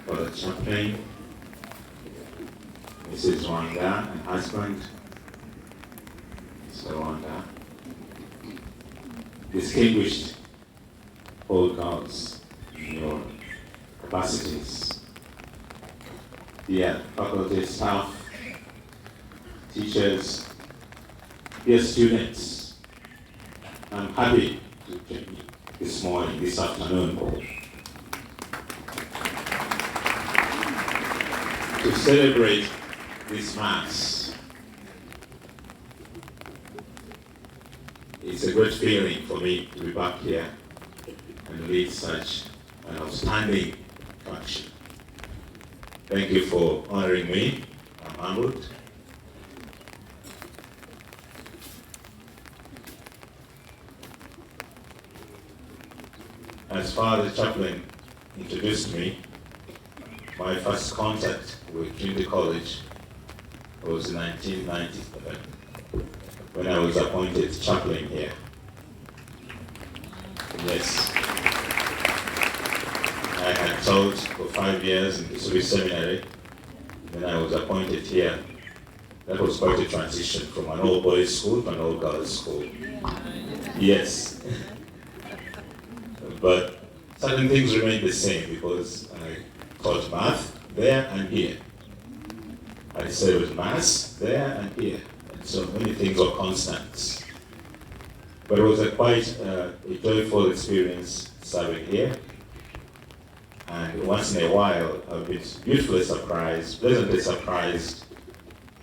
Brother Chaplain, Mrs. Wanda and husband, Mr. Wanda, distinguished old girls in your capacities, dear faculty staff, teachers, dear students, I'm happy to join you this morning, this afternoon, to celebrate this Mass. It's a great feeling for me to be back here and lead such an outstanding function. Thank you for honoring me. I'm humbled. As Father Chaplain introduced me, my first contact with Trinity College was in 1997, when I was appointed chaplain here. Yes. I had taught for 5 years in the Swiss Seminary. Then I was appointed here. That was quite a transition from an all-boys school to an all-girls school. Yes. But certain things remained the same because I taught math there and here. I served Mass there and here. And so many things were constants. But it was quite a joyful experience serving here. And once in a while, I've been beautifully surprised, pleasantly surprised,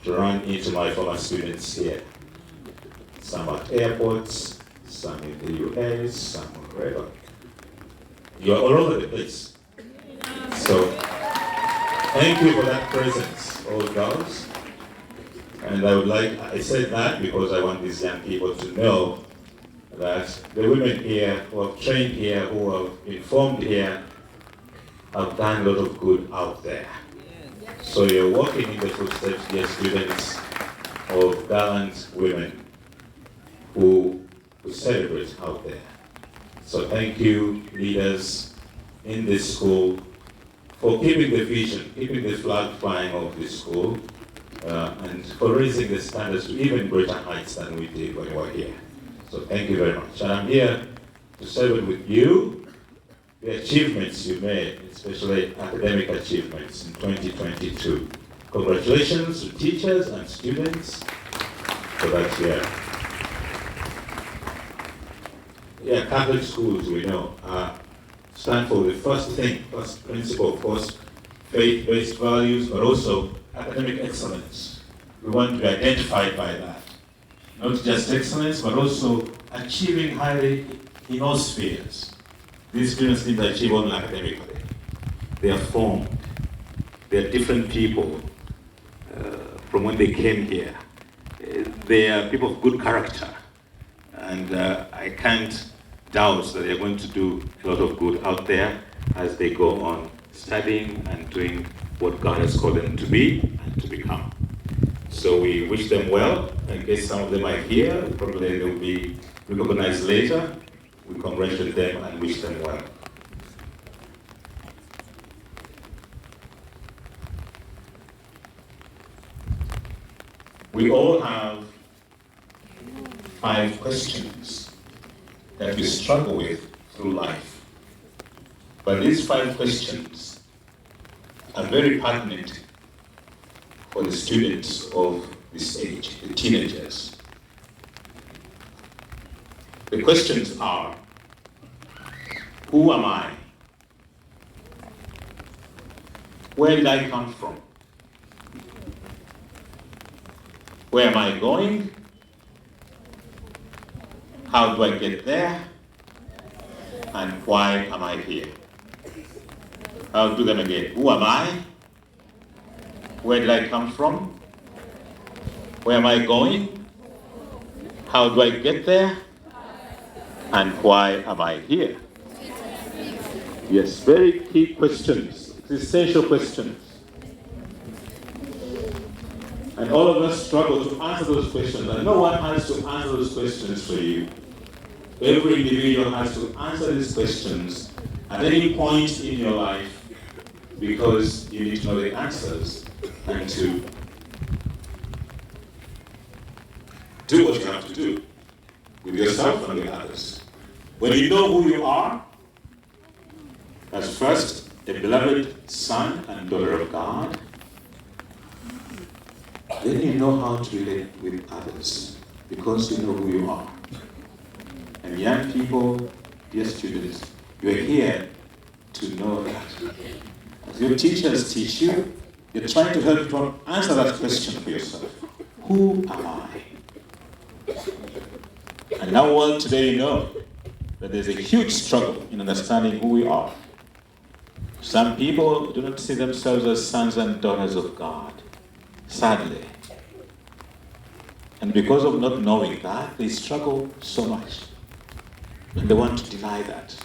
to run into my former students here. Some at airports, some in the US, some wherever. You're all over the place. So, thank you for that presence, old girls. And I said that because I want these young people to know that the women here who have trained here, who have been formed here, have done a lot of good out there. So you're walking in the footsteps, dear students, of gallant women who celebrate out there. So thank you, leaders in this school, for keeping the vision, keeping the flag flying of this school, and for raising the standards to even greater heights than we did when we were here. So thank you very much. And I'm here to celebrate with you the achievements you made, especially academic achievements in 2022. Congratulations to teachers and students for that year. Yeah, Catholic schools, we know, stand for the first principle, of course, faith-based values, but also academic excellence. We want to be identified by that. Not just excellence, but also achieving highly in all spheres. These students need to achieve only academically. They are formed. They are different people from when they came here. They are people of good character. And I can't doubt that they're going to do a lot of good out there as they go on studying and doing what God has called them to be and to become. So we wish them well. I guess some of them are here. Probably they will be recognized later. We congratulate them and wish them well. We all have 5 questions that we struggle with through life. But these 5 questions are very pertinent for the students of this age, the teenagers. The questions are, who am I? Where did I come from? Where am I going? How do I get there? And why am I here? I'll do them again. Who am I? Where did I come from? Where am I going? How do I get there? And why am I here? Yes, very key questions, essential questions. And all of us struggle to answer those questions, and no one has to answer those questions for you. Every individual has to answer these questions at any point in your life because you need to know the answers and to do what you have to do with yourself and with others. When you know who you are, as first a beloved son and daughter of God, then you know how to relate with others because you know who you are. And young people, dear students, you are here to know that. As your teachers teach you, they're trying to help you to answer that question for yourself. Who am I? And in our world today, you know that there's a huge struggle in understanding who we are. Some people do not see themselves as sons and daughters of God, sadly. And because of not knowing that, they struggle so much. And they want to deny that.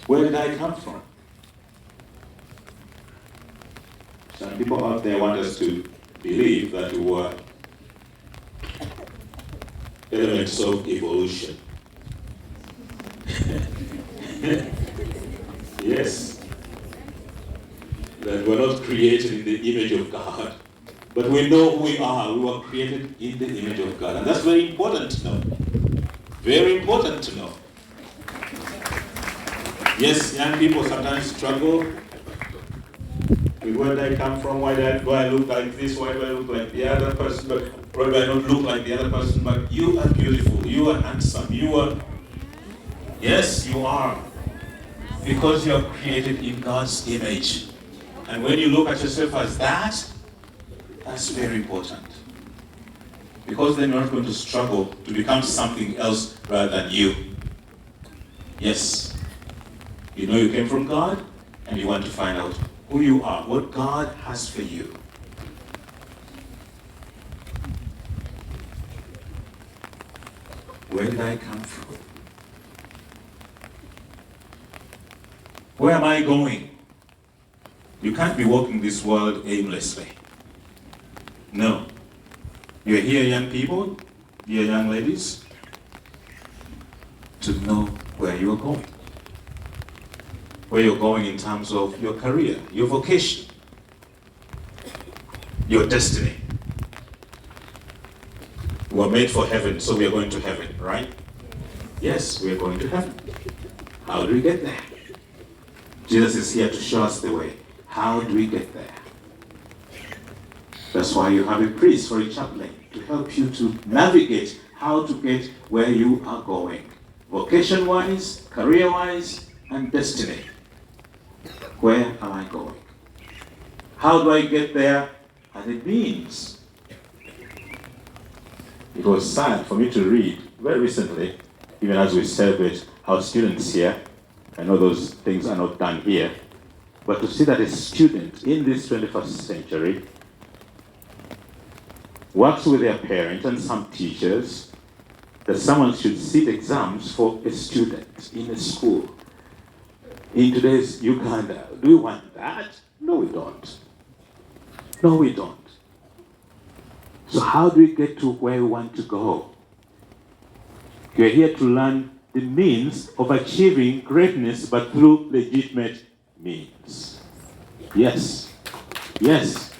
Where did I come from? Some people out there want us to believe that we were elements of evolution. Yes. That we're not created in the image of God. But we know who we are. We were created in the image of God. And that's very important to know. Very important to know. Yes, young people sometimes struggle with where I come from, why do I look like this, why do I look like the other person, but why do I not look like the other person? But you are beautiful, you are handsome, yes, you are. Because you are created in God's image. And when you look at yourself as that, that's very important. Because then you're not going to struggle to become something else rather than you. Yes. You know you came from God, and you want to find out who you are, what God has for you. Where did I come from? Where am I going? You can't be walking this world aimlessly. No. You're here, young people, dear young ladies, to know where you're going. Where you're going in terms of your career, your vocation, your destiny. We are made for heaven, so we are going to heaven, right? Yes, we are going to heaven. How do we get there? Jesus is here to show us the way. How do we get there? That's why you have a priest or a chaplain to help you to navigate how to get where you are going. Vocation-wise, career-wise, and destiny. Where am I going? How do I get there? And it means. It was sad for me to read very recently, even as we celebrate our students here. I know those things are not done here. But to see that a student in this 21st century works with their parents and some teachers, that someone should sit exams for a student in a school. In today's Uganda, do we want that? No, we don't. No, we don't. So how do we get to where we want to go? We're here to learn the means of achieving greatness, but through legitimate means. Yes. Yes.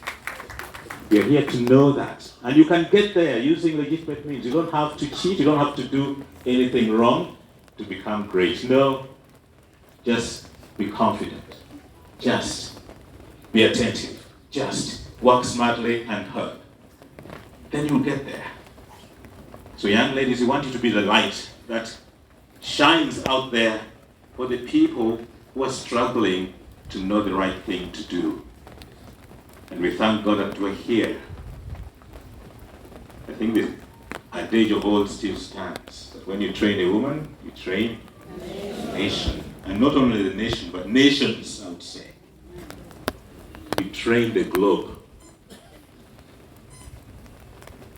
We're here to know that. And you can get there using legitimate means. You don't have to cheat. You don't have to do anything wrong to become great. No. Just be confident. Just be attentive. Just work smartly and hard. Then you'll get there. So young ladies, we want you to be the light that shines out there for the people who are struggling to know the right thing to do. And we thank God that we're here. I think the adage of old still stands. That when you train a woman, you train a nation. And not only the nation, but nations, I would say. You train the globe.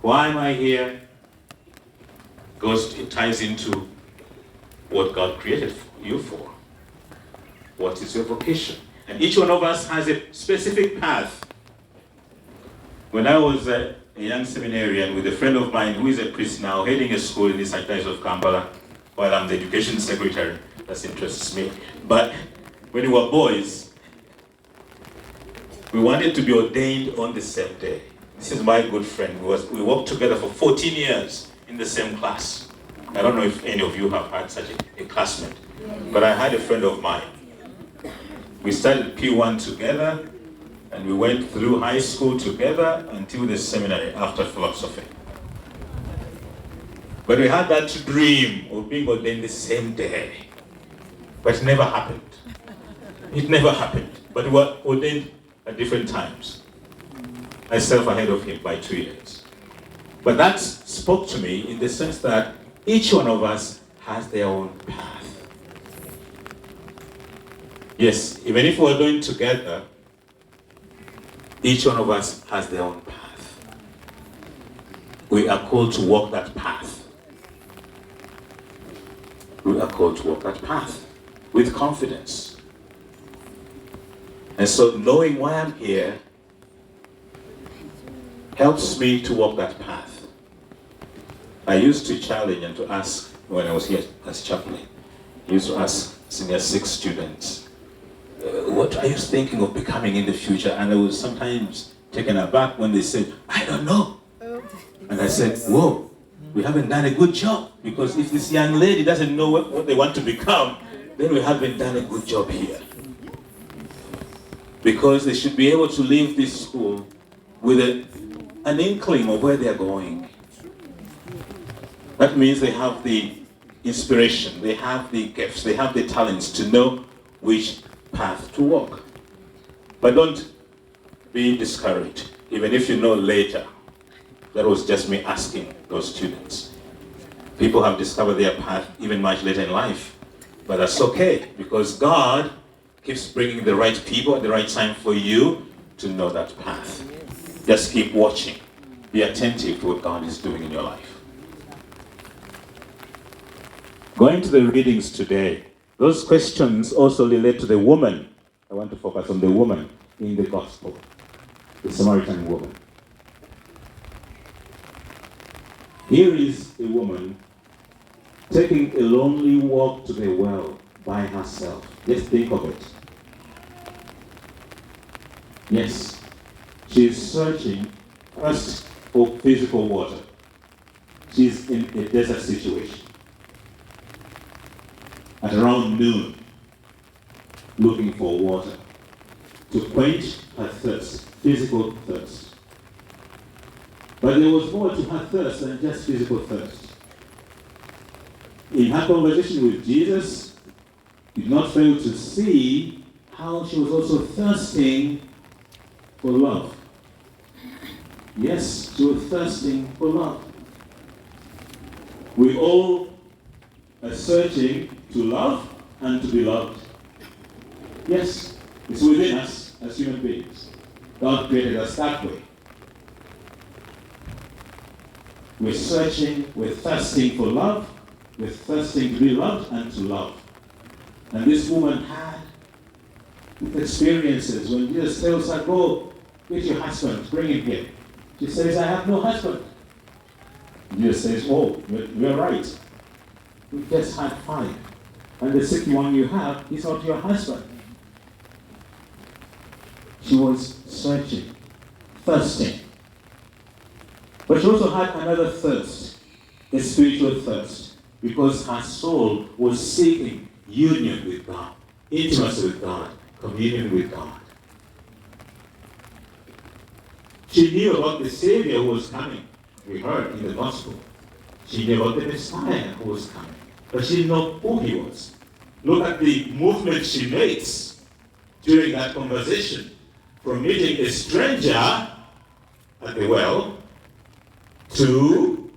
Why am I here? Because it ties into what God created you for. What is your vocation? And each one of us has a specific path. When I was a young seminarian with a friend of mine who is a priest now, heading a school in the Archidiocese of Kampala, while I'm the education secretary. That interests me. But when we were boys, we wanted to be ordained on the same day. This is my good friend. We worked together for 14 years in the same class. I don't know if any of you have had such a classmate, but I had a friend of mine. We started P1 together, and we went through high school together until the seminary after philosophy. But we had that dream of being ordained the same day. But it never happened. It never happened. But we were ordained at different times. Myself ahead of him by 2 years. But that spoke to me in the sense that each one of us has their own path. Yes, even if we're going together, each one of us has their own path. We are called to walk that path. We are called to walk that path with confidence. And so knowing why I'm here helps me to walk that path. I used to challenge and to ask, when I was here as chaplain, I used to ask senior 6 students, what are you thinking of becoming in the future? And I was sometimes taken aback when they said, I don't know. And I said, whoa, we haven't done a good job, because if this young lady doesn't know what they want to become, then we haven't done a good job here. Because they should be able to leave this school with an inkling of where they're going. That means they have the inspiration, they have the gifts, they have the talents to know which path to walk. But don't be discouraged, even if you know later. That was just me asking those students. People have discovered their path even much later in life. But that's okay, because God keeps bringing the right people at the right time for you to know that path. Just keep watching. Be attentive to what God is doing in your life. Going to the readings today, those questions also relate to the woman. I want to focus on the woman in the gospel, the Samaritan woman. Here is a woman taking a lonely walk to the well by herself. Just think of it. Yes, she is searching first for physical water. She's in a desert situation. At around noon, looking for water to quench her thirst, physical thirst. But there was more to her thirst than just physical thirst. In her conversation with Jesus, did not fail to see how she was also thirsting for love. Yes, she was thirsting for love. We all are searching to love and to be loved. Yes, it's within us as human beings. God created us that way. We're searching, we're thirsting for love, we're thirsting to be loved and to love. And this woman had experiences when Jesus tells her, go get your husband, bring him here. She says, I have no husband. Jesus says, oh, you're right. You just had 5. And the 6th one you have is not your husband. She was searching, thirsting. But she also had another thirst, a spiritual thirst, because her soul was seeking union with God, intimacy with God, communion with God. She knew about the Savior who was coming. We heard in the Gospel. She knew about the Messiah who was coming. But she didn't know who he was. Look at the movement she makes during that conversation. From meeting a stranger at the well to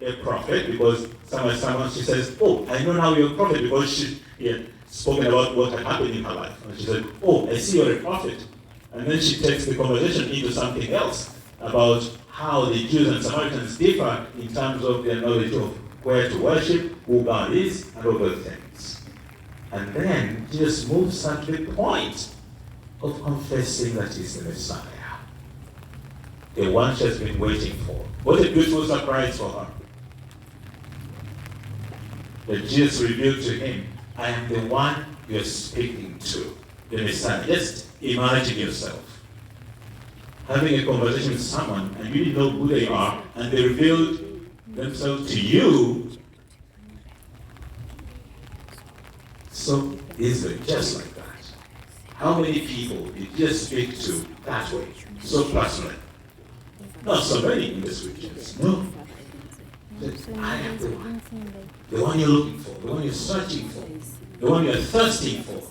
a prophet, because someone she says, oh, I know now you're a prophet, because she had spoken about what had happened in her life. And she said, oh, I see you're a prophet. And then she takes the conversation into something else about how the Jews and Samaritans differ in terms of their knowledge of where to worship, who God is, and all those things. And then Jesus moves her to the point of confessing that he's the Messiah, the one she has been waiting for. What a beautiful surprise for her. that Jesus revealed to him, I am the one you're speaking to, the Messiah. Just imagine yourself having a conversation with someone and you didn't know who they are, and they revealed themselves to you so easily, just like that. How many people did you just speak to that way, so personally? Not so many in the scriptures, no. I am the one you're looking for, the one you're searching for, the one you're thirsting for.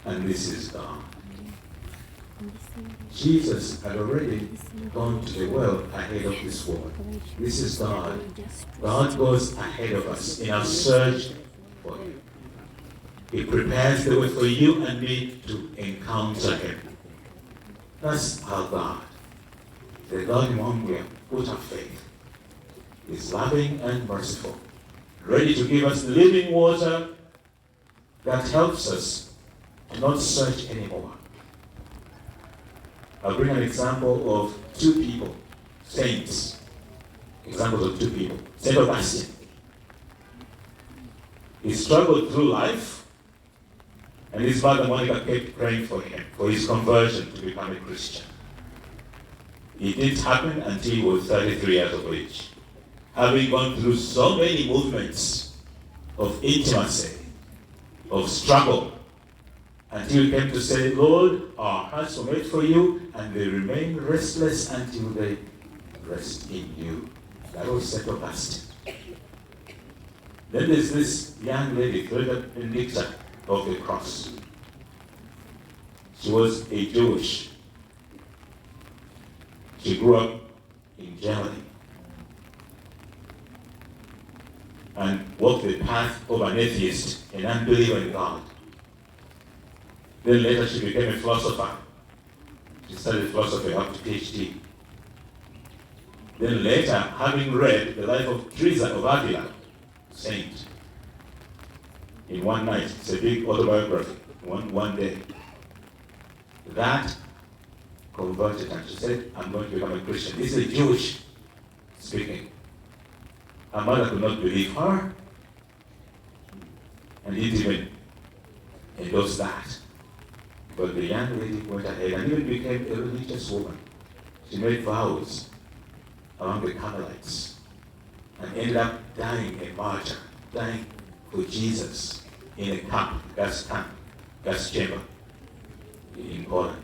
And this is God. Jesus had already gone to the well ahead of this woman. This is God. God goes ahead of us in our search for Him. He prepares the way for you and me to encounter Him. That's our God. The God in whom we have put our faith is loving and merciful, ready to give us living water that helps us to not search anymore. I'll bring an example of two people, saints. Examples of two people. Saint Augustine. He struggled through life, and his mother Monica kept praying for him, for his conversion to become a Christian. It didn't happen until he was 33 years of age. Having gone through so many movements of intimacy, of struggle, until he came to say, Lord, our hearts were made for you, and they remain restless until they rest in you. That was St. Augustine. Then there's this young lady, Trinity Benedicta of the Cross. She was a Jewish. She grew up in Germany and walked the path of an atheist, an unbeliever in God. Then later she became a philosopher. She studied philosophy up to PhD. Then later, having read the life of Teresa of Avila, saint, in one night, it's a big autobiography, one day, that converted her. She said, I'm going to become a Christian. This is a Jewish speaking. Her mother could not believe her, and didn't even endorse that. But the young lady went ahead and even became a religious woman. She made vows among the Carmelites and ended up dying a martyr, dying for Jesus in a gas chamber in Poland.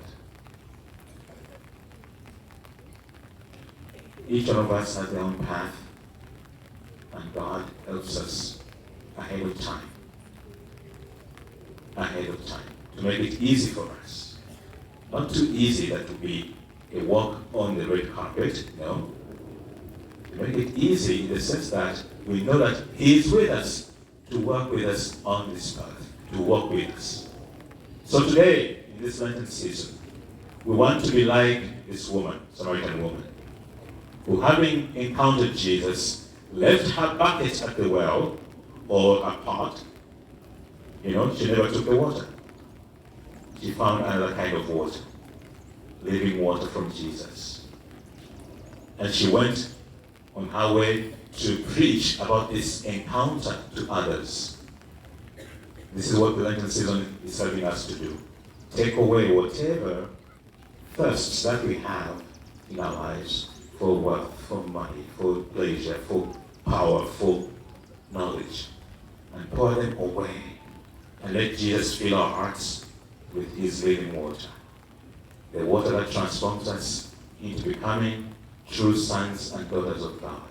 Each one of us has their own path, and God helps us ahead of time. Ahead of time. To make it easy for us. Not too easy that to be a walk on the red carpet, no. To make it easy in the sense that we know that He is with us, to work with us on this path, to walk with us. So today, in this Lenten season, we want to be like this woman, Samaritan woman, who having encountered Jesus, left her bucket at the well, or her pot. She never took the water. She found another kind of water, living water from Jesus. And she went on her way to preach about this encounter to others. This is what the Lenten season is helping us to do. Take away whatever thirsts that we have in our lives for wealth, for money, for pleasure, for power, for knowledge, and pour them away. And let Jesus fill our hearts with His living water. The water that transforms us into becoming true sons and daughters of God.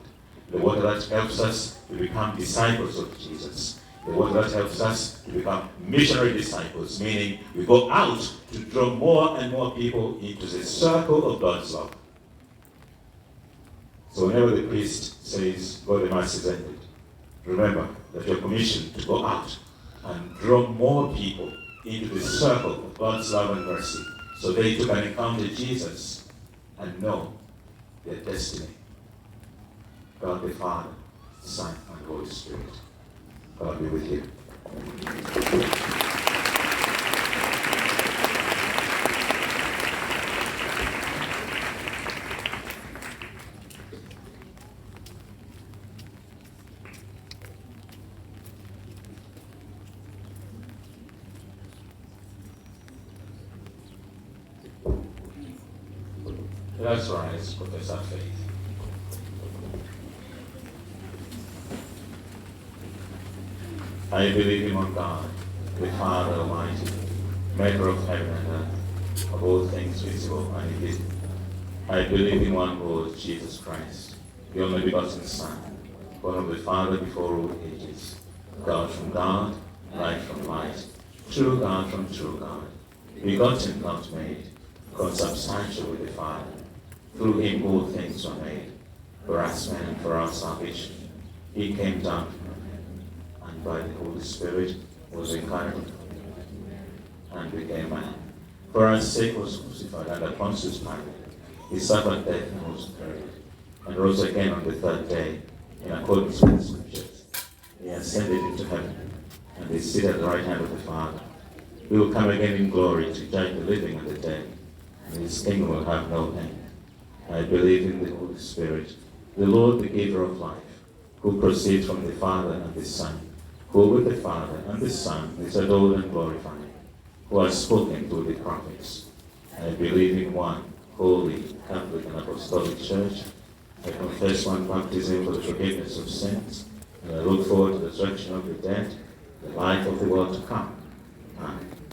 The water that helps us to become disciples of Jesus. The water that helps us to become missionary disciples, meaning we go out to draw more and more people into the circle of God's love. So whenever the priest says, "God, the Mass is ended," remember that you're commissioned to go out and draw more people into the circle of God's love and mercy, so they too can encounter Jesus and know their destiny. God the Father, Son, and Holy Spirit. God be with you. Let us rise, profess our faith. I believe in one God, the Father Almighty, maker of heaven and earth, of all things visible and invisible. I believe in one Lord, Jesus Christ, the only begotten Son, born of the Father before all ages, God from God, light from light, true God from true God, begotten, not made, consubstantial with the Father. Through him all things were made. For us men and for our salvation, he came down from heaven, and by the Holy Spirit was incarnate and became man. For our sake was crucified under Pontius Pilate. He suffered death and was buried, and rose again on the third day, in accordance with the Scriptures. He ascended into heaven, and is seated at the right hand of the Father. He will come again in glory to judge the living and the dead, and his kingdom will have no end. I believe in the Holy Spirit, the Lord, the giver of life, who proceeds from the Father and the Son, who with the Father and the Son is adored and glorified, who has spoken through the prophets. I believe in one holy, Catholic, and Apostolic Church. I confess one baptism for the forgiveness of sins, and I look forward to the resurrection of the dead, the life of the world to come. Amen.